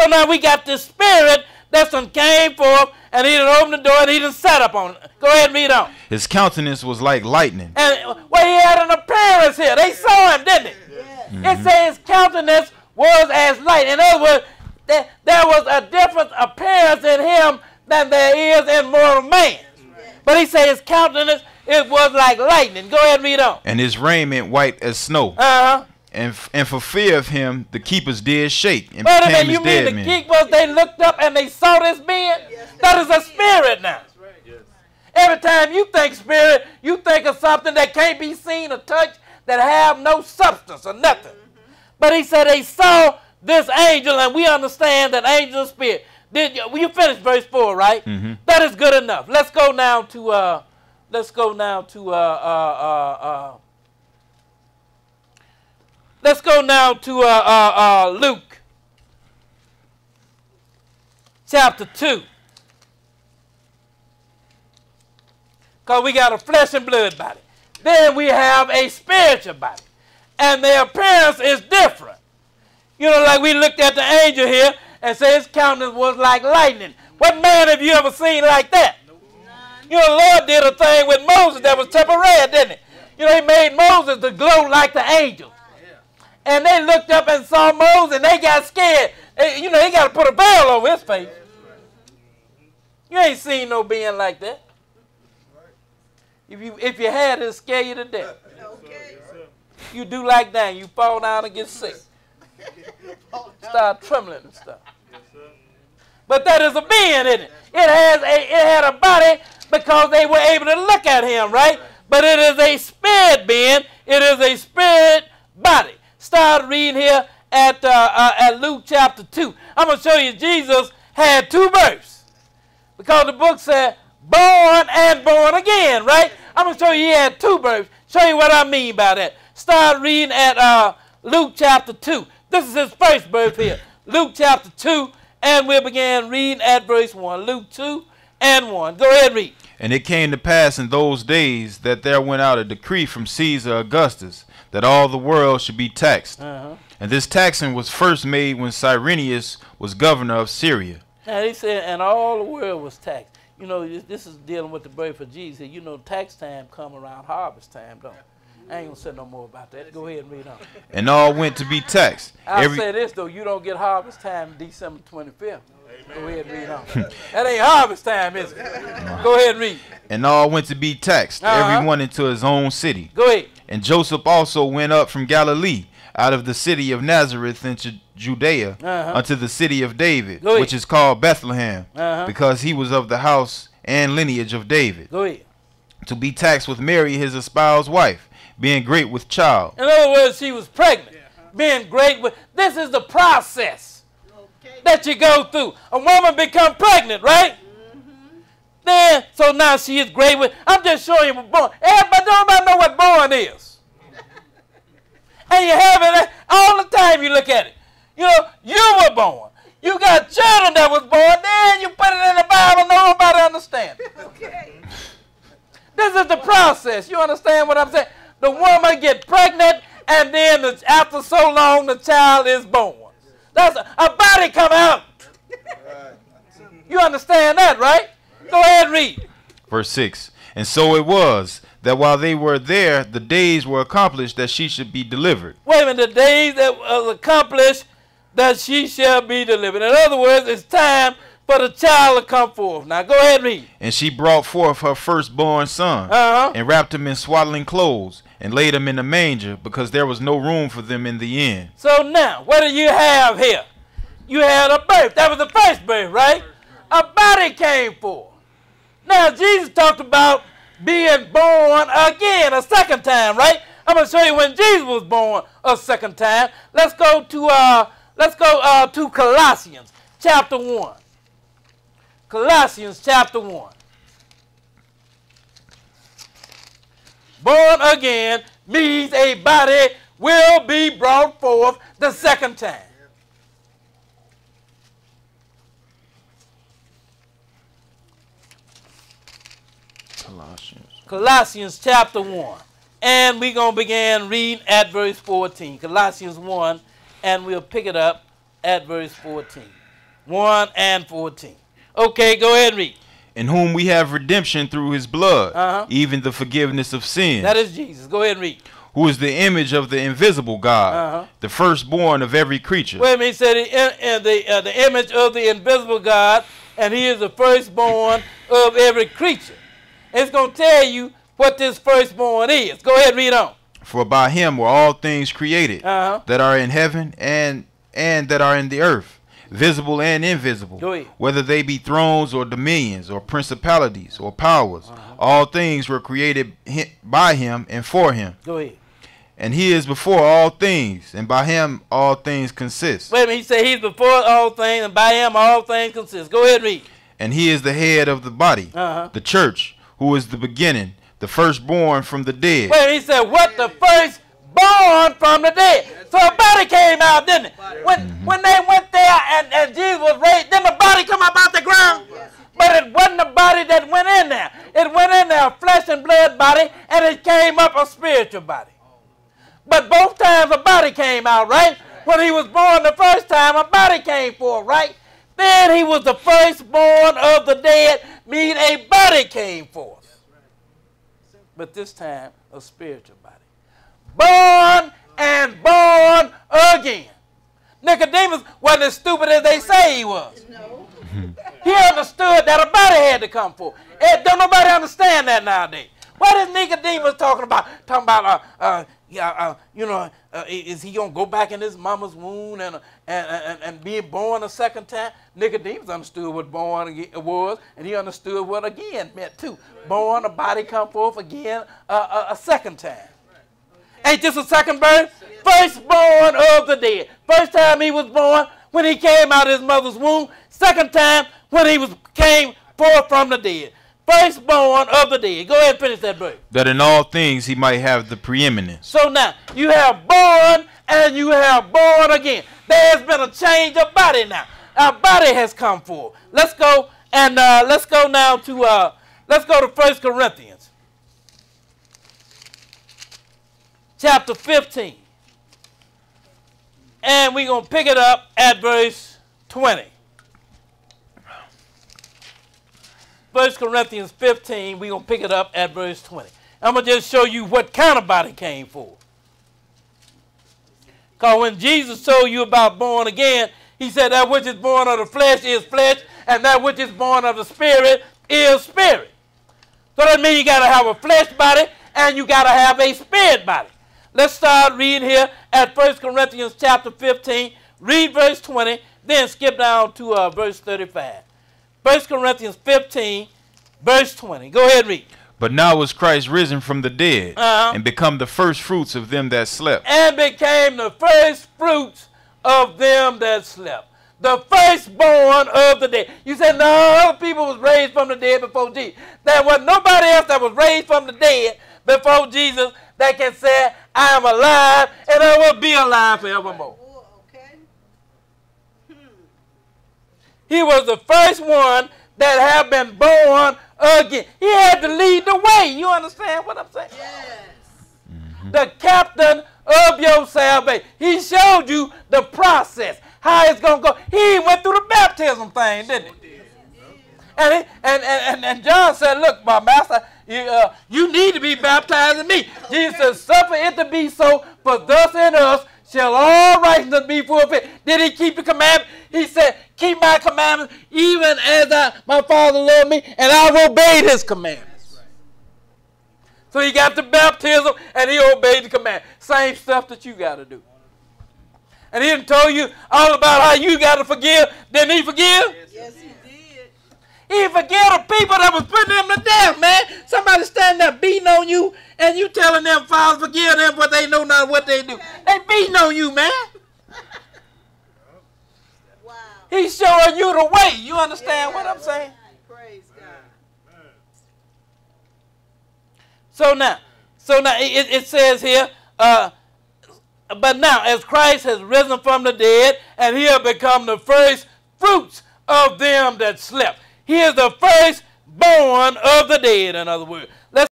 So now we got this spirit that done came forth, and he done opened the door, and he done sat up on it. Go ahead and read on. His countenance was like lightning. And well, he had an appearance here. They saw him, didn't they? It says his countenance was as light. In other words, there was a different appearance in him than there is in mortal man. But he said his countenance, it was like lightning. Go ahead and read on. And his raiment white as snow. Uh-huh. And for fear of him, the keepers did shake and Wait a became minute, as dead you mean men. the keepers, they looked up and they saw this being? That is a spirit now. Every time you think spirit, you think of something that can't be seen or touched, that have no substance or nothing. But he said they saw this angel, and we understand that angel spirit. You finished verse 4, right? That is good enough. Let's go now to Luke chapter 2. Because we got a flesh and blood body. Then we have a spiritual body. And their appearance is different. You know, like we looked at the angel here and said his countenance was like lightning. What man have you ever seen like that? You know, the Lord did a thing with Moses that was temporary, didn't he? You know, he made Moses to glow like the angels. And they looked up and saw Moses, and they got scared. You know, he got to put a veil over his face. You ain't seen no being like that. If you had it, it'd scare you to death. You do like that, you fall down and get sick. Start trembling and stuff. But that is a being, isn't it? It had a body because they were able to look at him, right? But it is a spirit being. It is a spirit body. Start reading here at Luke chapter 2. I'm going to show you Jesus had two births. Because the book said born and born again, right? I'm going to show you he had two births. Show you what I mean by that. Start reading at Luke chapter 2. This is his first birth here. Luke chapter 2, and we'll begin reading at verse 1. Luke 2 and 1. Go ahead and read. And it came to pass in those days that there went out a decree from Caesar Augustus that all the world should be taxed. And this taxing was first made when Cyrenius was governor of Syria. Now he said, and all the world was taxed. You know, this is dealing with the birth of Jesus. You know, tax time come around harvest time, don't it? I ain't going to say no more about that. Go ahead and read on. And all went to be taxed. I'll say this, though. You don't get harvest time December 25th. Go ahead and read on. That ain't harvest time, is it? Go ahead and read. And all went to be taxed, everyone into his own city. Go ahead. And Joseph also went up from Galilee, out of the city of Nazareth into Judea, unto the city of David, which is called Bethlehem, because he was of the house and lineage of David. Go ahead. To be taxed with Mary, his espoused wife, being great with child. In other words, she was pregnant. Being great with... This is the process that you go through. A woman become pregnant, right? Then, so now she is great with... I'm just showing you what born... Everybody don't know what born is. And you have it all the time you look at it. You know, you were born. You got children that was born. Then you put it in the Bible. Nobody understands it. This is the process. You understand what I'm saying? The woman get pregnant, and then after so long, the child is born. That's a body come out. You understand that, right? Go ahead and read. Verse 6. And so it was that while they were there, the days were accomplished that she should be delivered. Wait a minute. The days that was accomplished that she shall be delivered. In other words, it's time for the child to come forth. Now go ahead and read. And she brought forth her firstborn son, and wrapped him in swaddling clothes, and laid him in a manger, because there was no room for them in the inn. So now, what do you have here? You had a birth. That was the first birth, right? A body came forth. Now, Jesus talked about being born again a second time, right? I'm going to show you when Jesus was born a second time. Let's go to Colossians chapter 1. Colossians chapter 1. Born again means a body will be brought forth the second time. Colossians chapter 1. And we're going to begin reading at verse 14. Colossians 1, and we'll pick it up at verse 14. 1 and 14. Okay, go ahead and read. In whom we have redemption through his blood, even the forgiveness of sins. That is Jesus. Go ahead and read. Who is the image of the invisible God, the firstborn of every creature. Wait a minute, he said the image of the invisible God, and he is the firstborn of every creature. It's going to tell you what this firstborn is. Go ahead and read on. For by him were all things created that are in heaven and that are in the earth, visible and invisible, whether they be thrones or dominions or principalities or powers. All things were created by him and for him. Go ahead. And he is before all things, and by him all things consist. Wait a minute, he said he's before all things, and by him all things consist. Go ahead and read. And he is the head of the body, the church, who is the beginning, the firstborn from the dead. Wait a minute, he said what? The firstborn from the dead. So a body came out, didn't it? When they went there and Jesus was raised, then the body come up out the ground. But it wasn't the body that went in there. It went in there, a flesh and blood body, and it came up a spiritual body. But both times a body came out, right? When he was born the first time, a body came forth, right? Then he was the firstborn of the dead, meaning a body came forth. But this time, a spiritual body. Born and born again. Nicodemus wasn't as stupid as they say he was. No. He understood that a body had to come forth. Don't nobody understand that nowadays. What is Nicodemus talking about? Talking about, is he going to go back in his mama's womb and be born a second time? Nicodemus understood what born was, and he understood what again meant too. Born, a body come forth again a second time. Ain't this a second birth? Firstborn of the dead. First time he was born when he came out of his mother's womb. Second time when he came forth from the dead. Firstborn of the dead. Go ahead and finish that verse. That in all things he might have the preeminence. So now, you have born and you have born again. There has been a change of body now. Our body has come forth. Let's go and let's go now to 1 Corinthians. Chapter 15. And we're going to pick it up at verse 20. 1 Corinthians 15, we're going to pick it up at verse 20. I'm going to just show you what kind of body came forth. Because when Jesus told you about born again, he said that which is born of the flesh is flesh, and that which is born of the spirit is spirit. So that means you got to have a flesh body and you got to have a spirit body. Let's start reading here at 1 Corinthians chapter 15. Read verse 20, then skip down to verse 35. 1 Corinthians 15, verse 20. Go ahead and read. But now is Christ risen from the dead and become the first fruits of them that slept. And became the first fruits of them that slept. The firstborn of the dead. You said, no, other people was raised from the dead before Jesus. There was nobody else that was raised from the dead before Jesus that can say, I am alive and I will be alive forevermore. He was the first one that have been born again. He had to lead the way. You understand what I'm saying? Yes. The captain of your salvation. He showed you the process, how it's going to go. He went through the baptism thing, didn't he? And John said, look, my master, you need to be baptized in me. Jesus said, suffer it to be so, for thus in us shall all righteousness be fulfilled. Did he keep the commandment? He said, keep my commandments, even as my Father loved me, and I obeyed his commandments. So he got the baptism, and he obeyed the command. Same stuff that you got to do. And he done told you all about how you got to forgive. Didn't he forgive? Yes, he did. He forgave the people that was putting them to death, man. Somebody standing there beating on you, and you telling them, Father, forgive them, but they know not what they do. They beating on you, man. Wow. He's showing you the way. You understand what I'm saying? Praise God. So now it says here, but now as Christ has risen from the dead, and he has become the first fruits of them that slept. He is the firstborn of the dead, in other words.